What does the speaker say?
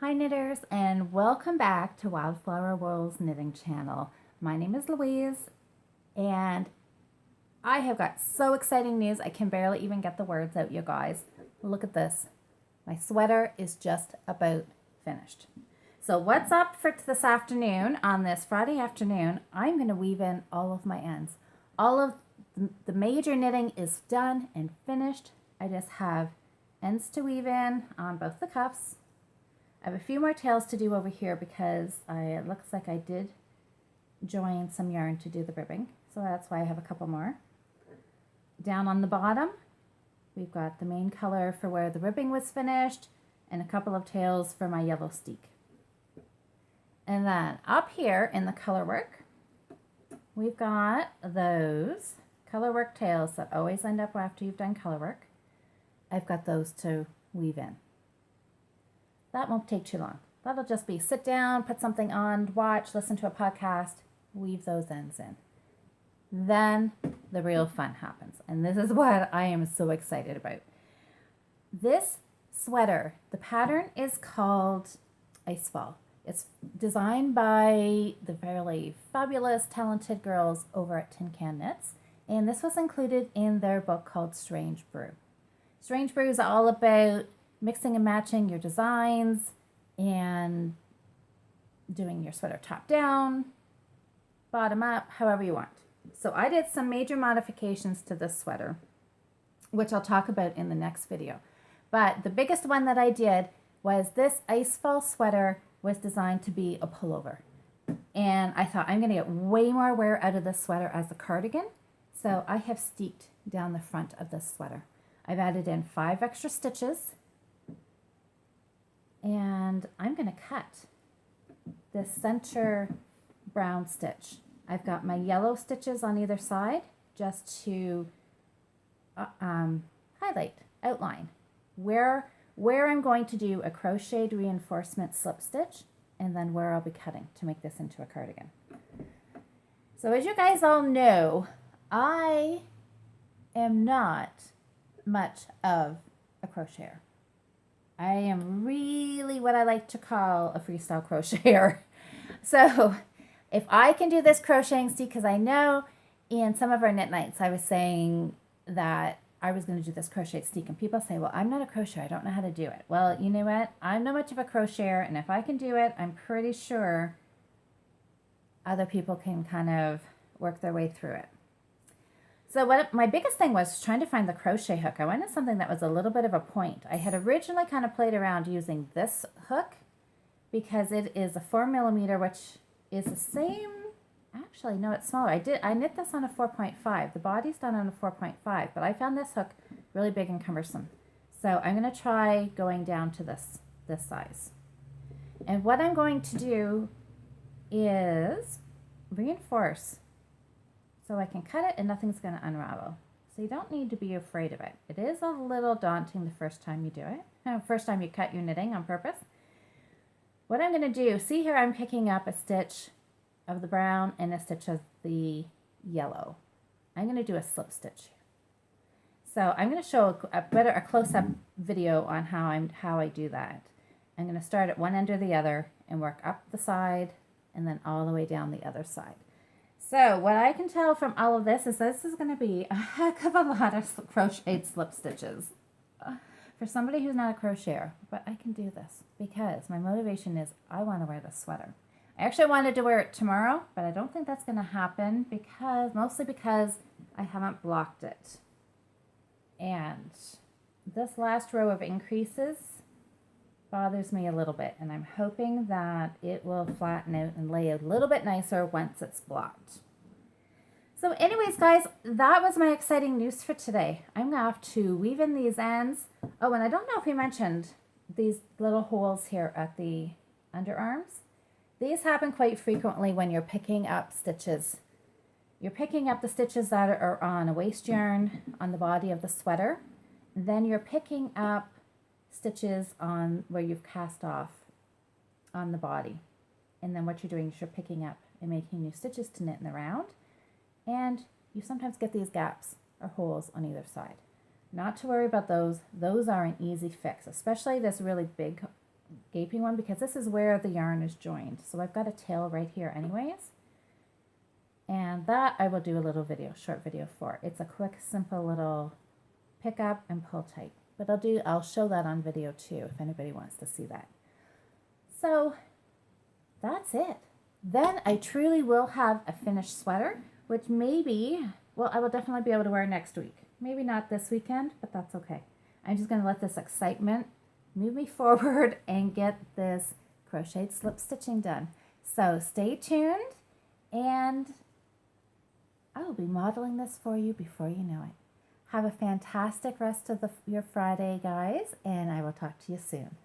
Hi knitters, and welcome back to Wildflower World's knitting channel. My name is Louise and I have got so exciting news I can barely even get the words out, you guys. Look at this. My sweater is just about finished. So what's up for this afternoon, on this Friday afternoon, I'm going to weave in all of my ends. All of the major knitting is done and finished. I just have ends to weave in on both the cuffs. I have a few more tails to do over here because it looks like I did join some yarn to do the ribbing. So that's why I have a couple more. Down on the bottom, we've got the main color for where the ribbing was finished and a couple of tails for my yellow steek. And then up here in the color work, we've got those color work tails that always end up after you've done color work. I've got those to weave in. That won't take too long. That'll just be sit down, put something on, watch, listen to a podcast, weave those ends in. Then the real fun happens. And this is what I am so excited about. This sweater, the pattern is called Icefall. It's designed by the fairly fabulous, talented girls over at Tin Can Knits. And this was included in their book called Strange Brew. Strange Brew is all about mixing and matching your designs and doing your sweater top down, bottom up, however you want. So I did some major modifications to this sweater, which I'll talk about in the next video. But the biggest one that I did was this Icefall sweater was designed to be a pullover. And I thought I'm going to get way more wear out of this sweater as a cardigan. So I have steeked down the front of this sweater. I've added in 5 extra stitches. And I'm going to cut this center brown stitch. I've got my yellow stitches on either side just to highlight, outline where I'm going to do a crocheted reinforcement slip stitch and then where I'll be cutting to make this into a cardigan. So as you guys all know, I am not much of a crocheter. I am really what I like to call a freestyle crocheter. So if I can do this crocheting, see, because I know in some of our knit nights I was saying that I was going to do this crochet steek, and people say, well, I'm not a crocheter, I don't know how to do it. Well, you know what? I'm not much of a crocheter, and if I can do it, I'm pretty sure other people can kind of work their way through it. So what my biggest thing was trying to find the crochet hook. I wanted something that was a little bit of a point. I had originally kind of played around using this hook because it is a 4mm, which is the same. Actually, no, it's smaller. I knit this on a 4.5. The body's done on a 4.5, but I found this hook really big and cumbersome. So I'm going to try going down to this size. And what I'm going to do is reinforce so I can cut it and nothing's going to unravel. So you don't need to be afraid of it. It is a little daunting the first time you do it. First time you cut your knitting on purpose. What I'm going to do, see here I'm picking up a stitch of the brown and a stitch of the yellow. I'm going to do a slip stitch here. So I'm going to show a close-up video on how I do that. I'm going to start at one end or the other and work up the side and then all the way down the other side. So what I can tell from all of this is going to be a heck of a lot of crocheted slip stitches for somebody who's not a crocheter. But I can do this because my motivation is I want to wear this sweater. I actually wanted to wear it tomorrow, but I don't think that's going to happen mostly because I haven't blocked it. And this last row of increases bothers me a little bit, and I'm hoping that it will flatten out and lay a little bit nicer once it's blocked. So anyways, guys, that was my exciting news for today. I'm going to have to weave in these ends. Oh, and I don't know if we mentioned these little holes here at the underarms. These happen quite frequently when you're picking up stitches. You're picking up the stitches that are on a waist yarn on the body of the sweater. Then you're picking up stitches on where you've cast off on the body. And then what you're doing is you're picking up and making new stitches to knit in the round. And you sometimes get these gaps or holes on either side. Not to worry about those. Those are an easy fix, especially this really big gaping one because this is where the yarn is joined. So I've got a tail right here anyways. And that I will do a little video, short video for. It's a quick, simple little pick up and pull tight. But I'll show that on video too if anybody wants to see that. So that's it. Then I truly will have a finished sweater, which maybe, well, I will definitely be able to wear next week. Maybe not this weekend, but that's okay. I'm just going to let this excitement move me forward and get this crocheted slip stitching done. So stay tuned, and I will be modeling this for you before you know it. Have a fantastic rest of your Friday, guys, and I will talk to you soon.